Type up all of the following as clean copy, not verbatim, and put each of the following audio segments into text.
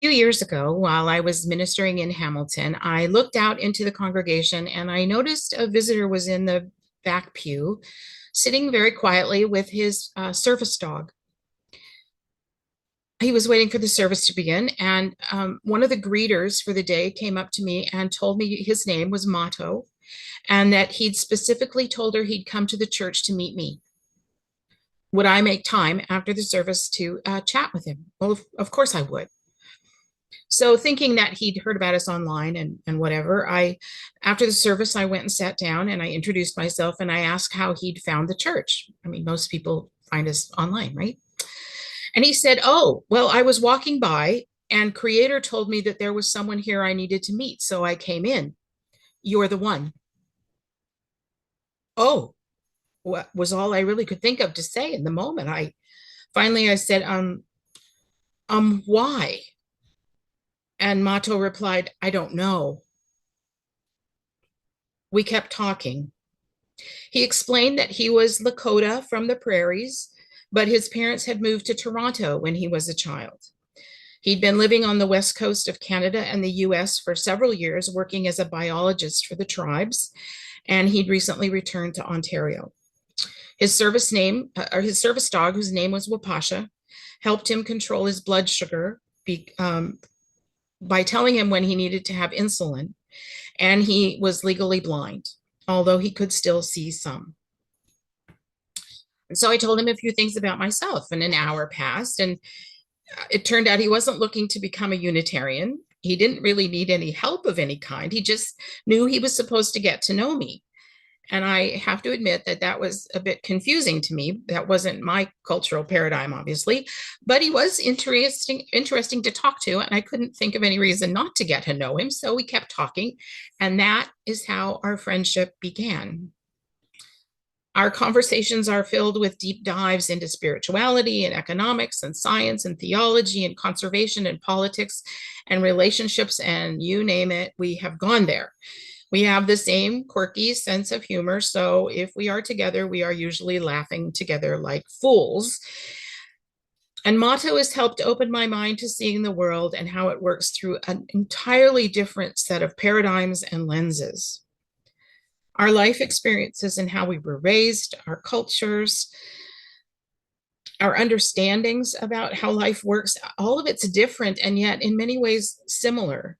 Few years ago, while I was ministering in Hamilton, I looked out into the congregation and I noticed a visitor was in the back pew, sitting very quietly with his service dog. He was waiting for the service to begin, and one of the greeters for the day came up to me and told me his name was Mato, and that he'd specifically told her he'd come to the church to meet me. Would I make time after the service to chat with him? Well, of course I would. So thinking that he'd heard about us online and whatever, after the service, I went and sat down and I introduced myself and I asked how he'd found the church. I mean, most people find us online, right? And he said, "Oh, well, I was walking by and Creator told me that there was someone here I needed to meet. So I came in. You're the one." Oh, what was all I really could think of to say in the moment. I said, why? And Mato replied, "I don't know." We kept talking. He explained that he was Lakota from the prairies, but his parents had moved to Toronto when he was a child. He'd been living on the west coast of Canada and the US for several years, working as a biologist for the tribes, and he'd recently returned to Ontario. His service dog, whose name was Wapasha, helped him control his blood sugar by telling him when he needed to have insulin, and he was legally blind, although he could still see some. And so I told him a few things about myself, and an hour passed, and it turned out he wasn't looking to become a Unitarian. He didn't really need any help of any kind. He just knew he was supposed to get to know me. And I have to admit that that was a bit confusing to me. That wasn't my cultural paradigm, obviously, but he was interesting to talk to. And I couldn't think of any reason not to get to know him. So we kept talking. And that is how our friendship began. Our conversations are filled with deep dives into spirituality and economics and science and theology and conservation and politics and relationships, and you name it, we have gone there. We have the same quirky sense of humor, so if we are together, we are usually laughing together like fools. And Mato has helped open my mind to seeing the world and how it works through an entirely different set of paradigms and lenses. Our life experiences and how we were raised, our cultures, our understandings about how life works, all of it's different and yet in many ways similar.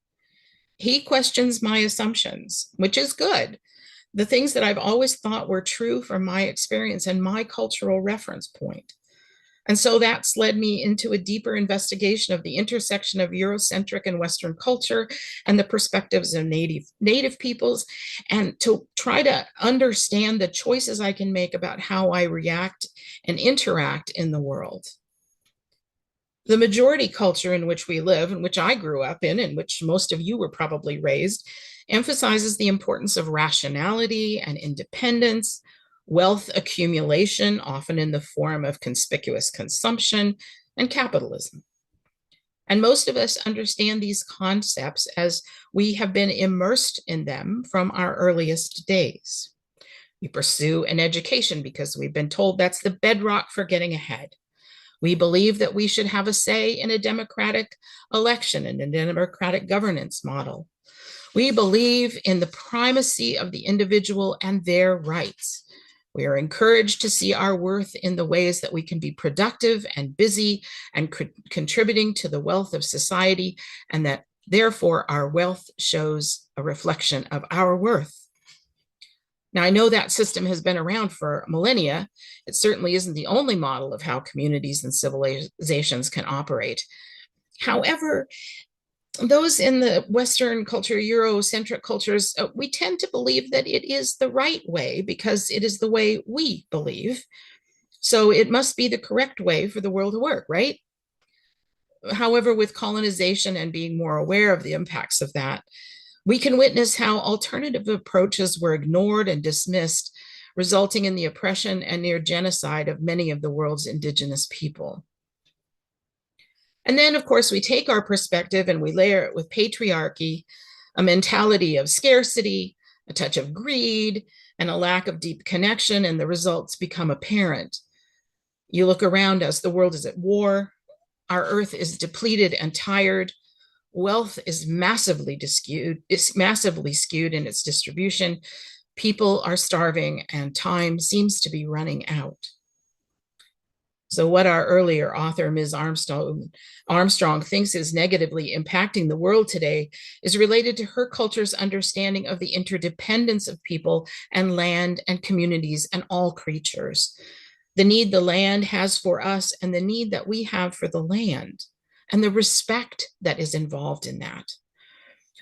He questions my assumptions, which is good. The things that I've always thought were true from my experience and my cultural reference point. And so that's led me into a deeper investigation of the intersection of Eurocentric and Western culture and the perspectives of native peoples, and to try to understand the choices I can make about how I react and interact in the world. The majority culture in which we live, in which I grew up in which most of you were probably raised, emphasizes the importance of rationality and independence, wealth accumulation, often in the form of conspicuous consumption, and capitalism. And most of us understand these concepts as we have been immersed in them from our earliest days. We pursue an education because we've been told that's the bedrock for getting ahead. We believe that we should have a say in a democratic election and a democratic governance model. We believe in the primacy of the individual and their rights. We are encouraged to see our worth in the ways that we can be productive and busy and contributing to the wealth of society, and that therefore our wealth shows a reflection of our worth. Now, I know that system has been around for millennia. It certainly isn't the only model of how communities and civilizations can operate. However, those in the Western culture, Eurocentric cultures, we tend to believe that it is the right way because it is the way we believe. So it must be the correct way for the world to work, right? However, with colonization and being more aware of the impacts of that, we can witness how alternative approaches were ignored and dismissed, resulting in the oppression and near genocide of many of the world's indigenous people. And then, of course, we take our perspective and we layer it with patriarchy, a mentality of scarcity, a touch of greed, and a lack of deep connection, and the results become apparent. You look around us, the world is at war, our earth is depleted and tired, Wealth is massively skewed in its distribution. People are starving and time seems to be running out. So what our earlier author, Ms. Armstrong thinks is negatively impacting the world today is related to her culture's understanding of the interdependence of people and land and communities and all creatures. The need the land has for us and the need that we have for the land and the respect that is involved in that.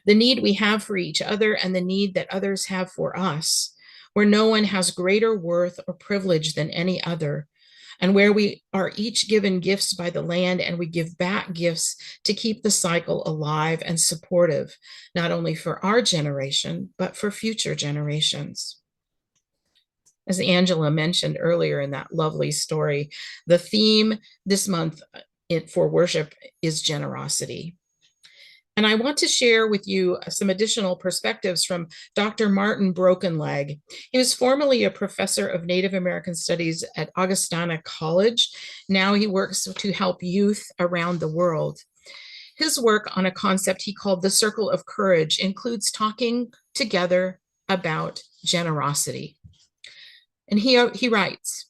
The need we have for each other and the need that others have for us, where no one has greater worth or privilege than any other, and where we are each given gifts by the land and we give back gifts to keep the cycle alive and supportive, not only for our generation, but for future generations. As Angela mentioned earlier in that lovely story, the theme this month for worship is generosity. And I want to share with you some additional perspectives from Dr. Martin Brokenleg. He was formerly a professor of Native American Studies at Augustana College. Now he works to help youth around the world. His work on a concept he called the Circle of Courage includes talking together about generosity. And he writes,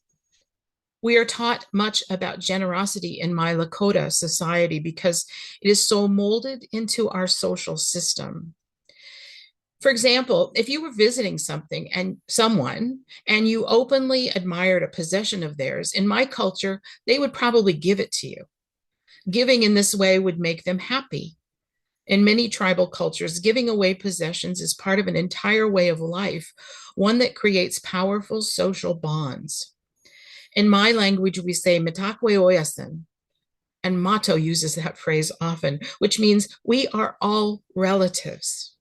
"We are taught much about generosity in my Lakota society because it is so molded into our social system. For example, if you were visiting someone and you openly admired a possession of theirs, in my culture, they would probably give it to you. Giving in this way would make them happy. In many tribal cultures, giving away possessions is part of an entire way of life, one that creates powerful social bonds. In my language, we say "Mitakwe oyasin," and Mato uses that phrase often, which means we are all relatives.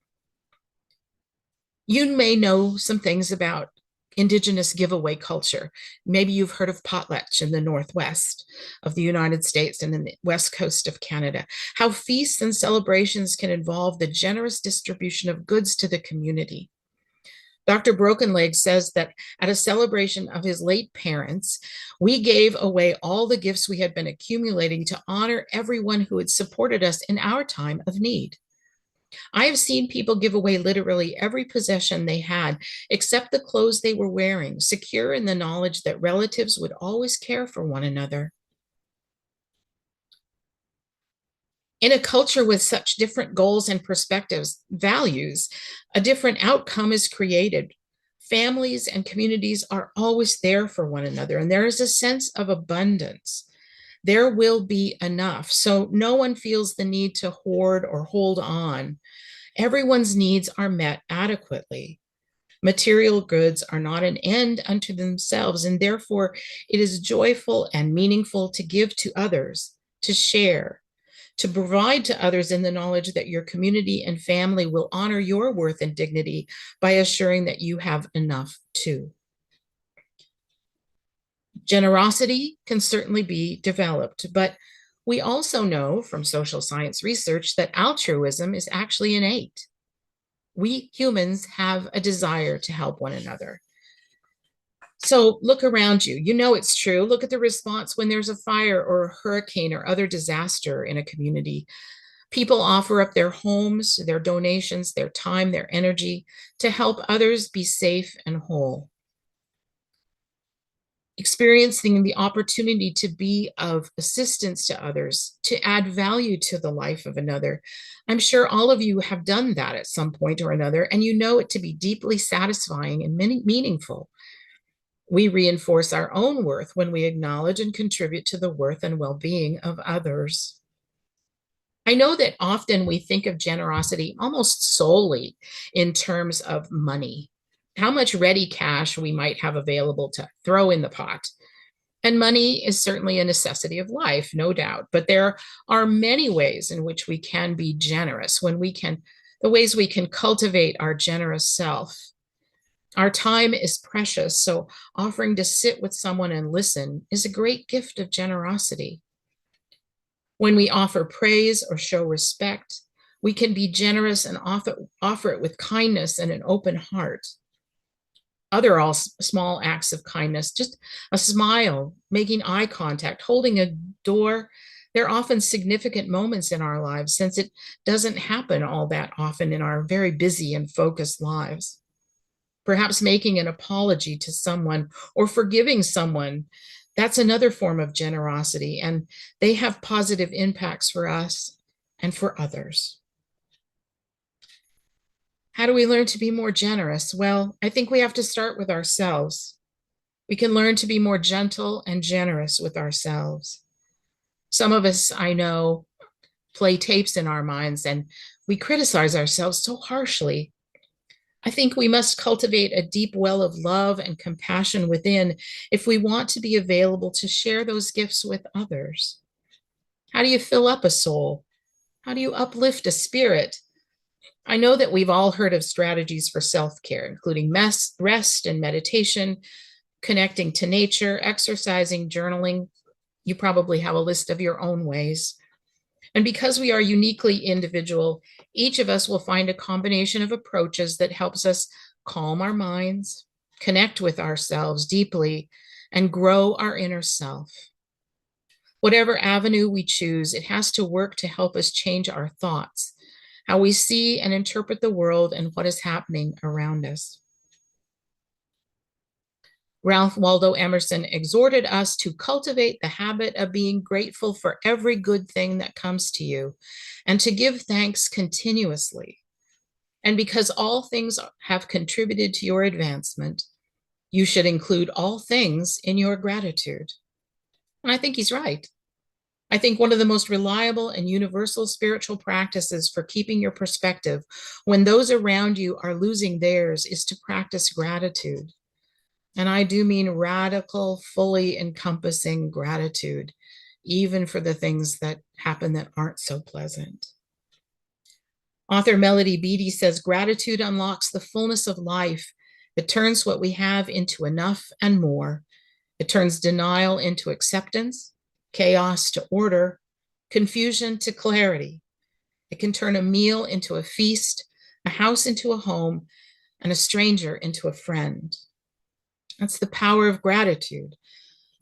You may know some things about Indigenous giveaway culture. Maybe you've heard of potlatch in the Northwest of the United States and in the West Coast of Canada, how feasts and celebrations can involve the generous distribution of goods to the community. Dr. Brokenleg says that at a celebration of his late parents, we gave away all the gifts we had been accumulating to honor everyone who had supported us in our time of need. I have seen people give away literally every possession they had, except the clothes they were wearing, secure in the knowledge that relatives would always care for one another. In a culture with such different goals and perspectives, values, a different outcome is created. Families and communities are always there for one another, and there is a sense of abundance. There will be enough, so no one feels the need to hoard or hold on. Everyone's needs are met adequately. Material goods are not an end unto themselves, and therefore it is joyful and meaningful to give to others, to share, to provide to others in the knowledge that your community and family will honor your worth and dignity by assuring that you have enough too. Generosity can certainly be developed, but we also know from social science research that altruism is actually innate. We humans have a desire to help one another. So look around you. You know it's true. Look at the response when there's a fire or a hurricane or other disaster in a community. People offer up their homes, their donations, their time, their energy to help others be safe and whole. Experiencing the opportunity to be of assistance to others, to add value to the life of another. I'm sure all of you have done that at some point or another, and you know it to be deeply satisfying and meaningful. We reinforce our own worth when we acknowledge and contribute to the worth and well-being of others. I know that often we think of generosity almost solely in terms of money, how much ready cash we might have available to throw in the pot. And money is certainly a necessity of life, no doubt, but there are many ways in which we can be generous, the ways we can cultivate our generous self. Our time is precious, so offering to sit with someone and listen is a great gift of generosity. When we offer praise or show respect, we can be generous and offer it with kindness and an open heart. Other small acts of kindness, just a smile, making eye contact, holding a door They're often significant moments in our lives since it doesn't happen all that often in our very busy and focused lives. Perhaps making an apology to someone or forgiving someone, that's another form of generosity, and they have positive impacts for us and for others. How do we learn to be more generous? Well, I think we have to start with ourselves. We can learn to be more gentle and generous with ourselves. Some of us, I know, play tapes in our minds and we criticize ourselves so harshly. I think we must cultivate a deep well of love and compassion within if we want to be available to share those gifts with others. How do you fill up a soul? How do you uplift a spirit? I know that we've all heard of strategies for self-care, including rest and meditation, connecting to nature, exercising, journaling. You probably have a list of your own ways. And because we are uniquely individual, each of us will find a combination of approaches that helps us calm our minds, connect with ourselves deeply, and grow our inner self. Whatever avenue we choose, it has to work to help us change our thoughts, how we see and interpret the world and what is happening around us. Ralph Waldo Emerson exhorted us to cultivate the habit of being grateful for every good thing that comes to you and to give thanks continuously. And because all things have contributed to your advancement, you should include all things in your gratitude. And I think he's right. I think one of the most reliable and universal spiritual practices for keeping your perspective when those around you are losing theirs is to practice gratitude. And I do mean radical, fully encompassing gratitude, even for the things that happen that aren't so pleasant. Author Melody Beattie says, gratitude unlocks the fullness of life. It turns what we have into enough and more. It turns denial into acceptance, chaos to order, confusion to clarity. It can turn a meal into a feast, a house into a home, and a stranger into a friend. That's the power of gratitude,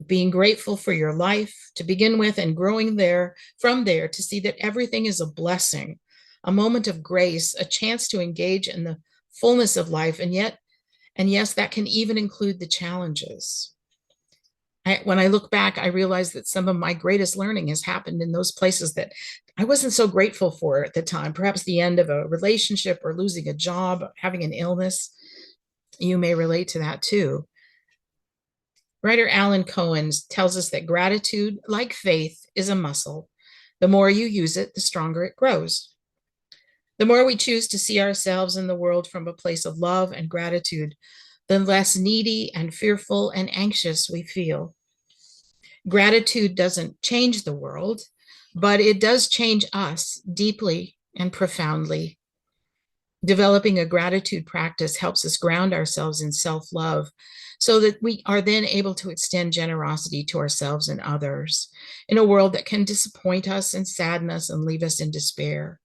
being grateful for your life to begin with and growing from there to see that everything is a blessing, a moment of grace, a chance to engage in the fullness of life. And yes, that can even include the challenges. When I look back, I realize that some of my greatest learning has happened in those places that I wasn't so grateful for at the time, perhaps the end of a relationship or losing a job, having an illness. You may relate to that too. Writer Alan Cohen tells us that gratitude, like faith, is a muscle. The more you use it, the stronger it grows. The more we choose to see ourselves in the world from a place of love and gratitude, the less needy and fearful and anxious we feel. Gratitude doesn't change the world, but it does change us deeply and profoundly. Developing a gratitude practice helps us ground ourselves in self-love so that we are then able to extend generosity to ourselves and others in a world that can disappoint us and sadden us and leave us in despair.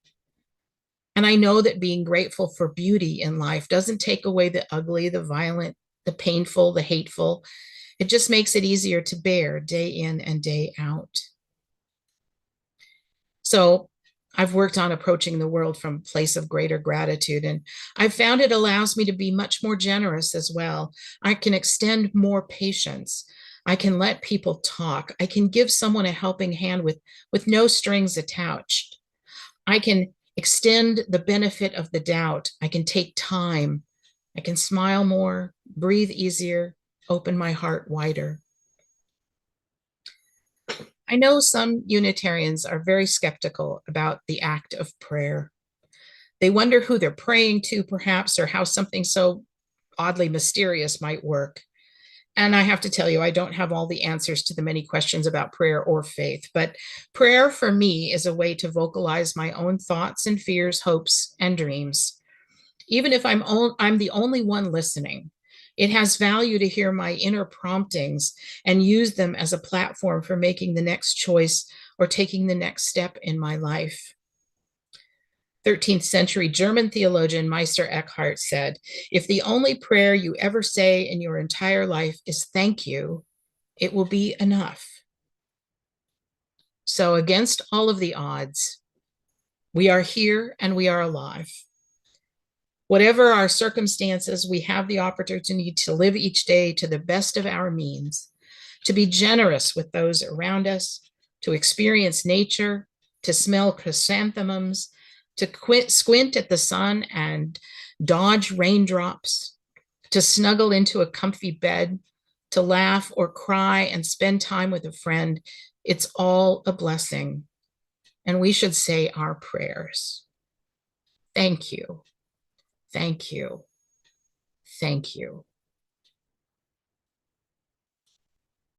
And I know that being grateful for beauty in life doesn't take away the ugly, the violent, the painful, the hateful. It just makes it easier to bear day in and day out. So I've worked on approaching the world from a place of greater gratitude, and I've found it allows me to be much more generous as well. I can extend more patience. I can let people talk. I can give someone a helping hand with no strings attached. I can extend the benefit of the doubt. I can take time. I can smile more, breathe easier, open my heart wider. I know some Unitarians are very skeptical about the act of prayer. They wonder who they're praying to, perhaps, or how something so oddly mysterious might work. And I have to tell you, I don't have all the answers to the many questions about prayer or faith, but prayer for me is a way to vocalize my own thoughts and fears, hopes, and dreams. Even if I'm the only one listening, it has value to hear my inner promptings and use them as a platform for making the next choice or taking the next step in my life. 13th century German theologian Meister Eckhart said, if the only prayer you ever say in your entire life is thank you, it will be enough. So against all of the odds, we are here and we are alive. Whatever our circumstances, we have the opportunity to live each day to the best of our means, to be generous with those around us, to experience nature, to smell chrysanthemums, to squint at the sun and dodge raindrops, to snuggle into a comfy bed, to laugh or cry and spend time with a friend. It's all a blessing. And we should say our prayers. Thank you. Thank you. Thank you.